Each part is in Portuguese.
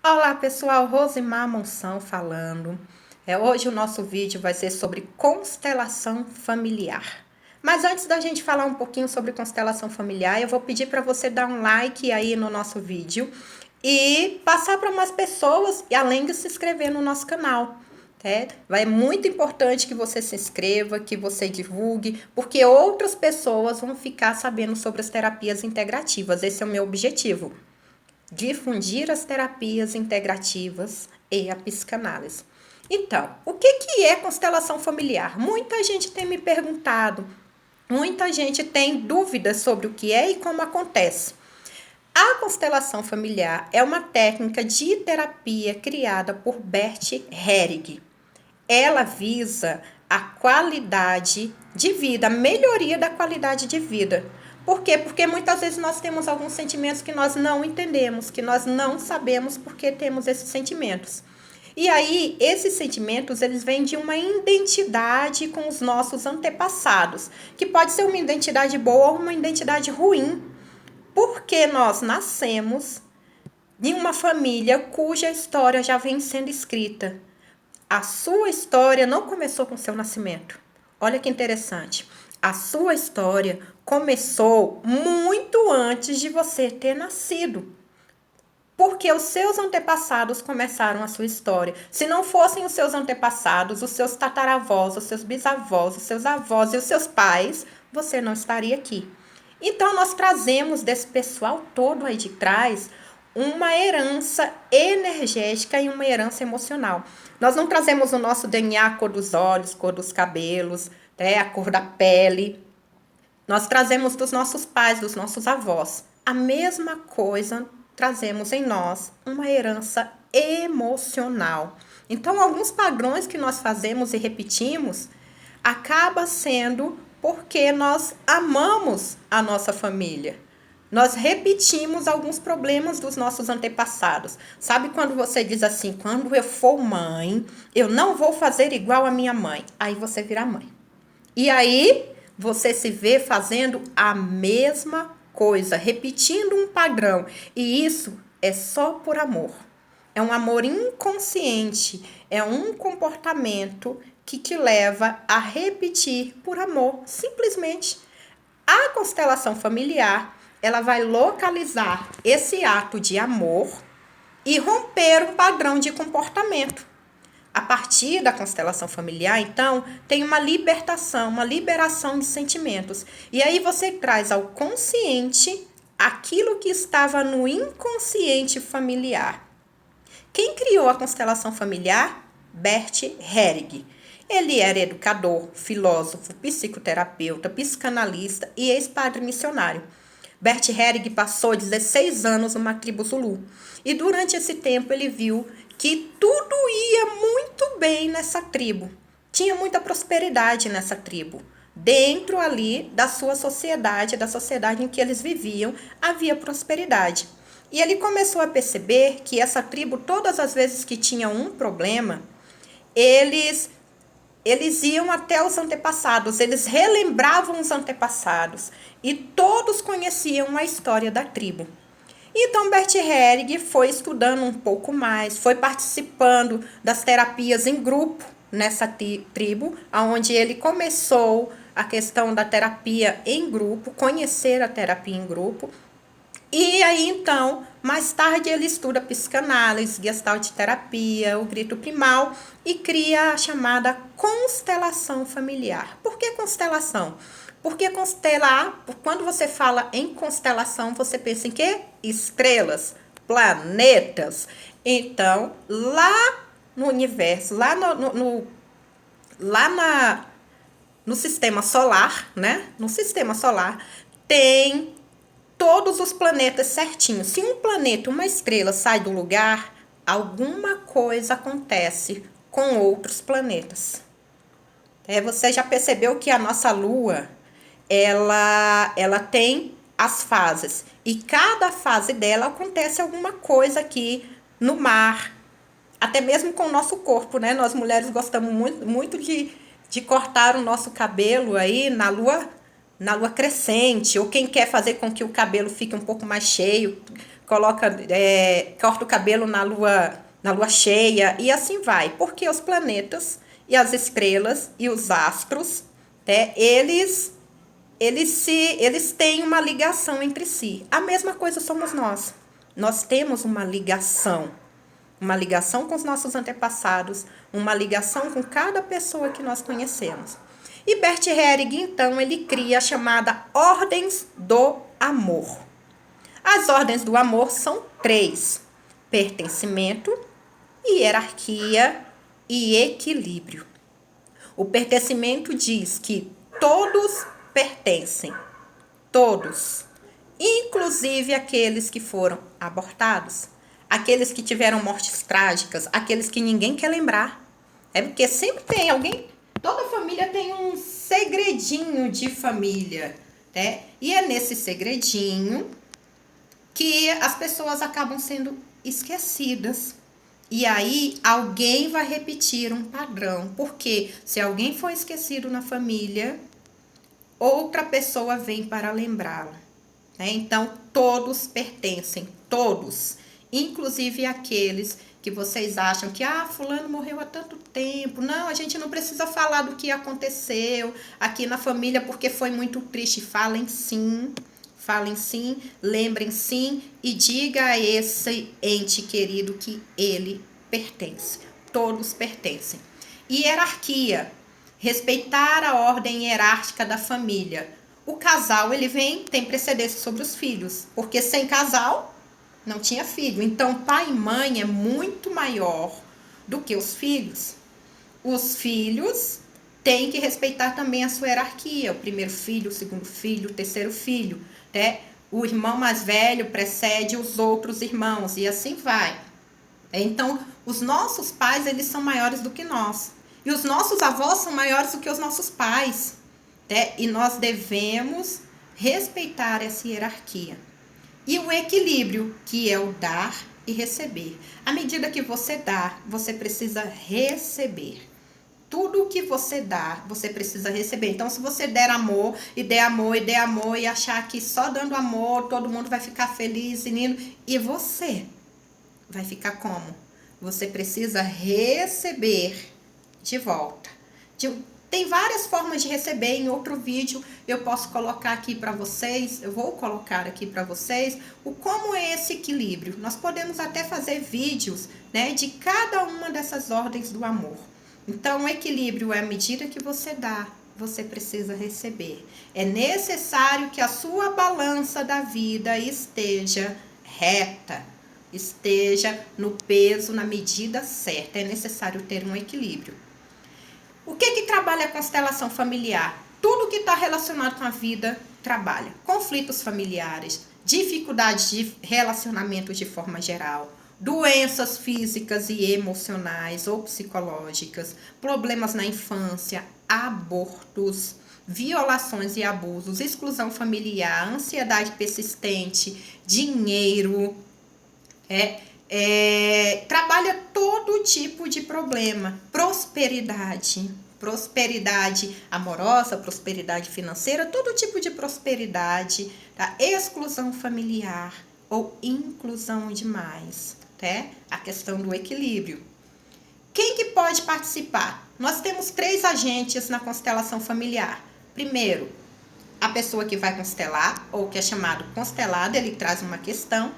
Olá pessoal, Rosimar Monção falando. Hoje o nosso vídeo vai ser sobre constelação familiar. Mas antes da gente falar um pouquinho sobre constelação familiar, eu vou pedir para você dar um like aí no nosso vídeo e passar para mais pessoas, e além de se inscrever no nosso canal. É muito importante que você se inscreva, que você divulgue, porque outras pessoas vão ficar sabendo sobre as terapias integrativas. Esse é o meu objetivo. Difundir as terapias integrativas e a psicanálise. Então, o que é constelação familiar? Muita gente tem me perguntado, muita gente tem dúvidas sobre o que é e como acontece. A constelação familiar é uma técnica de terapia criada por Bert Helling. Ela visa a qualidade de vida, a melhoria da qualidade de vida. Por quê? Porque muitas vezes nós temos alguns sentimentos que nós não entendemos, que nós não sabemos por que temos esses sentimentos. E aí, esses sentimentos, eles vêm de uma identidade com os nossos antepassados, que pode ser uma identidade boa ou uma identidade ruim, porque nós nascemos em uma família cuja história já vem sendo escrita. A sua história não começou com seu nascimento. Olha que interessante. A sua história começou muito antes de você ter nascido. Porque os seus antepassados começaram a sua história. Se não fossem os seus antepassados, os seus tataravós, os seus bisavós, os seus avós e os seus pais, você não estaria aqui. Então, nós trazemos desse pessoal todo aí de trás uma herança energética e uma herança emocional. Nós não trazemos o nosso DNA, a cor dos olhos, cor dos cabelos, a cor da pele. Nós trazemos dos nossos pais, dos nossos avós. A mesma coisa trazemos em nós, uma herança emocional. Então, alguns padrões que nós fazemos e repetimos acaba sendo porque nós amamos a nossa família. Nós repetimos alguns problemas dos nossos antepassados. Sabe quando você diz assim, quando eu for mãe, eu não vou fazer igual a minha mãe. Aí você vira mãe. E aí você se vê fazendo a mesma coisa, repetindo um padrão. E isso é só por amor. É um amor inconsciente, é um comportamento que te leva a repetir por amor, simplesmente. A constelação familiar, ela vai localizar esse ato de amor e romper um padrão de comportamento. A partir da constelação familiar, então, tem uma libertação, uma liberação de sentimentos. E aí você traz ao consciente aquilo que estava no inconsciente familiar. Quem criou a constelação familiar? Bert Helling. Ele era educador, filósofo, psicoterapeuta, psicanalista e ex-padre missionário. Bert Helling passou 16 anos numa tribo Zulu. E durante esse tempo ele viu que tudo ia muito bem nessa tribo. Tinha muita prosperidade nessa tribo. Dentro ali da sua sociedade, da sociedade em que eles viviam, havia prosperidade. E ele começou a perceber que essa tribo, todas as vezes que tinha um problema, eles iam até os antepassados, eles relembravam os antepassados e todos conheciam a história da tribo. Então, Bert Helling foi estudando um pouco mais, foi participando das terapias em grupo nessa tribo, onde ele começou a questão da terapia em grupo, conhecer a terapia em grupo. E aí, então, mais tarde ele estuda psicanálise, gestalt terapia, o grito primal e cria a chamada constelação familiar. Por que constelação? Porque constelar, quando você fala em constelação, você pensa em quê? Estrelas, planetas. Então, lá no universo, no sistema solar, né? No sistema solar, tem todos os planetas certinhos. Se um planeta, uma estrela sai do lugar, alguma coisa acontece com outros planetas. Você já percebeu que a nossa Lua, ela tem as fases. E cada fase dela acontece alguma coisa aqui no mar. Até mesmo com o nosso corpo, né? Nós mulheres gostamos muito de cortar o nosso cabelo aí na lua crescente, ou quem quer fazer com que o cabelo fique um pouco mais cheio, corta o cabelo na lua cheia, e assim vai. Porque os planetas e as estrelas e os astros, né, eles têm uma ligação entre si. A mesma coisa somos nós. Nós temos uma ligação com os nossos antepassados, uma ligação com cada pessoa que nós conhecemos. E Bert Helling, então, ele cria a chamada Ordens do Amor. As ordens do amor são 3: pertencimento, hierarquia e equilíbrio. O pertencimento diz que todos pertencem, todos, inclusive aqueles que foram abortados, aqueles que tiveram mortes trágicas, aqueles que ninguém quer lembrar. É porque sempre tem alguém, toda família tem um segredinho de família, né? E é nesse segredinho que as pessoas acabam sendo esquecidas. E aí alguém vai repetir um padrão, porque se alguém for esquecido na família, outra pessoa vem para lembrá-lo, né? Então todos pertencem, todos, inclusive aqueles que vocês acham que fulano morreu há tanto tempo. Não, a gente não precisa falar do que aconteceu aqui na família porque foi muito triste. Falem sim, lembrem sim e diga a esse ente querido que ele pertence. Todos pertencem. Hierarquia, respeitar a ordem hierárquica da família. O casal, ele tem precedência sobre os filhos, porque sem casal não tinha filho. Então, pai e mãe é muito maior do que os filhos. Os filhos têm que respeitar também a sua hierarquia. O primeiro filho, o segundo filho, o terceiro filho, né? O irmão mais velho precede os outros irmãos e assim vai. Então, os nossos pais, eles são maiores do que nós. E os nossos avós são maiores do que os nossos pais, né? E nós devemos respeitar essa hierarquia. E o equilíbrio, que é o dar e receber. À medida que você dá, você precisa receber. Tudo que você dá, você precisa receber. Então, se você der amor, e der amor, e der amor, e achar que só dando amor, todo mundo vai ficar feliz e lindo, e você vai ficar como? Você precisa receber de volta. Tem várias formas de receber. Em outro vídeo eu posso colocar aqui para vocês, eu vou colocar aqui para vocês como é esse equilíbrio. Nós podemos até fazer vídeos, né, de cada uma dessas ordens do amor. Então, o equilíbrio é à medida que você dá, você precisa receber. É necessário que a sua balança da vida esteja reta, esteja no peso, na medida certa. É necessário ter um equilíbrio. O que trabalha a constelação familiar? Tudo que está relacionado com a vida trabalha. Conflitos familiares, dificuldades de relacionamento de forma geral, doenças físicas e emocionais ou psicológicas, problemas na infância, abortos, violações e abusos, exclusão familiar, ansiedade persistente, dinheiro, trabalha todo tipo de problema, prosperidade amorosa, prosperidade financeira, todo tipo de prosperidade, tá? Exclusão familiar ou inclusão demais, tá? A questão do equilíbrio. Quem que pode participar? Nós temos 3 agentes na constelação familiar. Primeiro, a pessoa que vai constelar, ou que é chamado constelado, ele traz uma questão.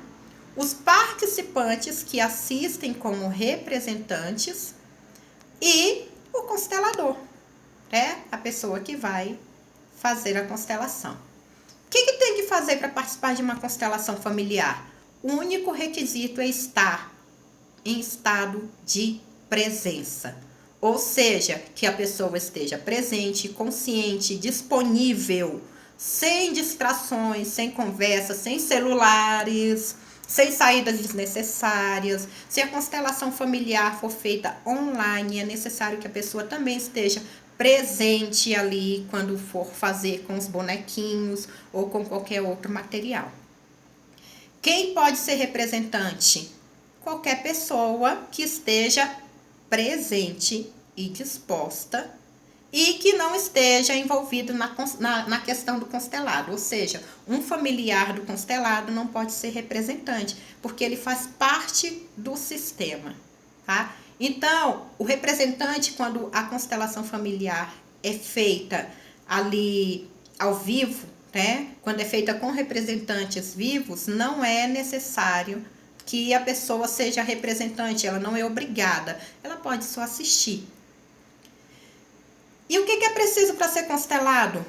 Os participantes que assistem como representantes e o constelador, né? A pessoa que vai fazer a constelação. O que tem que fazer para participar de uma constelação familiar? O único requisito é estar em estado de presença. Ou seja, que a pessoa esteja presente, consciente, disponível, sem distrações, sem conversa, sem celulares, sem saídas desnecessárias. Se a constelação familiar for feita online, é necessário que a pessoa também esteja presente ali quando for fazer com os bonequinhos ou com qualquer outro material. Quem pode ser representante? Qualquer pessoa que esteja presente e disposta e que não esteja envolvido na questão do constelado. Ou seja, um familiar do constelado não pode ser representante, porque ele faz parte do sistema, tá? Então, o representante, quando a constelação familiar é feita ali ao vivo, né? Quando é feita com representantes vivos, não é necessário que a pessoa seja representante, ela não é obrigada, ela pode só assistir. E o que é preciso para ser constelado?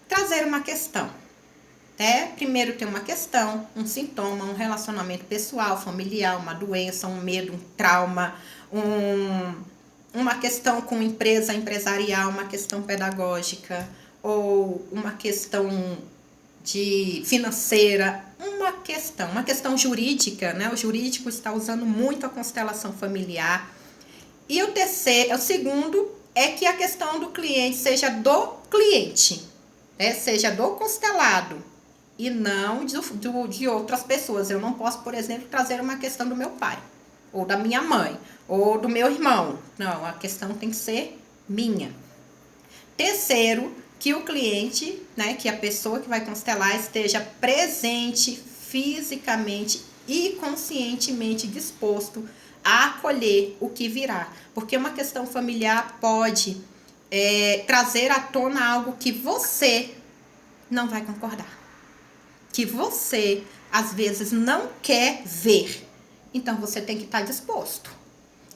Trazer uma questão. Primeiro tem uma questão, um sintoma, um relacionamento pessoal, familiar, uma doença, um medo, um trauma, uma questão com empresa empresarial, uma questão pedagógica ou uma questão de financeira, uma questão jurídica, né? O jurídico está usando muito a constelação familiar. E o segundo é que a questão do cliente seja do cliente, né? Seja do constelado e não de outras pessoas. Eu não posso, por exemplo, trazer uma questão do meu pai, ou da minha mãe, ou do meu irmão. Não, a questão tem que ser minha. Terceiro, que o cliente, né, que a pessoa que vai constelar esteja presente fisicamente e conscientemente disposto a acolher o que virá. Porque uma questão familiar pode trazer à tona algo que você não vai concordar. Que você, às vezes, não quer ver. Então, você tem que estar disposto.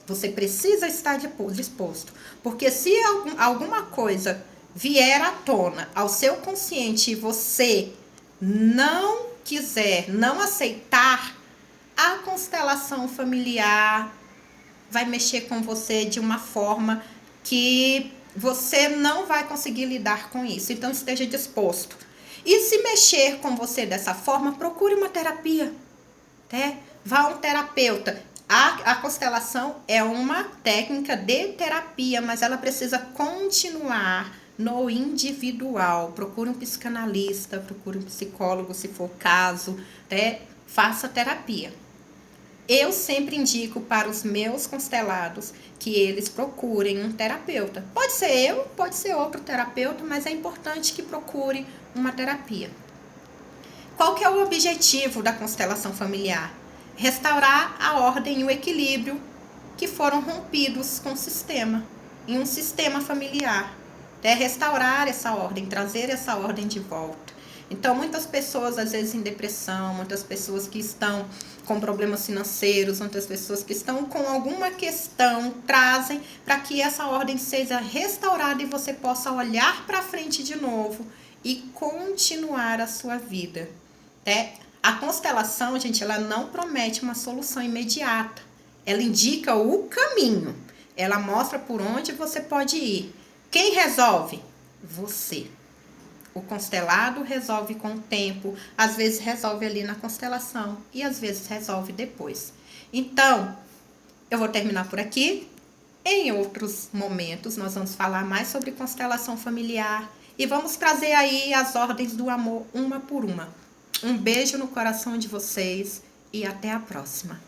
Você precisa estar disposto. Porque se alguma coisa vier à tona ao seu consciente e você não quiser, não aceitar, a constelação familiar vai mexer com você de uma forma que você não vai conseguir lidar com isso. Então, esteja disposto. E se mexer com você dessa forma, procure uma terapia. Vá a um terapeuta. A constelação é uma técnica de terapia, mas ela precisa continuar no individual. Procure um psicanalista, procure um psicólogo, se for o caso, faça terapia. Eu sempre indico para os meus constelados que eles procurem um terapeuta. Pode ser eu, pode ser outro terapeuta, mas é importante que procure uma terapia. Qual que é o objetivo da constelação familiar? Restaurar a ordem e o equilíbrio que foram rompidos com o sistema, em um sistema familiar. Restaurar essa ordem, trazer essa ordem de volta. Então, muitas pessoas, às vezes, em depressão, muitas pessoas que estão com problemas financeiros, muitas pessoas que estão com alguma questão, trazem para que essa ordem seja restaurada e você possa olhar para frente de novo e continuar a sua vida. A constelação, gente, ela não promete uma solução imediata. Ela indica o caminho. Ela mostra por onde você pode ir. Quem resolve? Você. O constelado resolve com o tempo, às vezes resolve ali na constelação e às vezes resolve depois. Então, eu vou terminar por aqui. Em outros momentos, nós vamos falar mais sobre constelação familiar e vamos trazer aí as ordens do amor uma por uma. Um beijo no coração de vocês e até a próxima.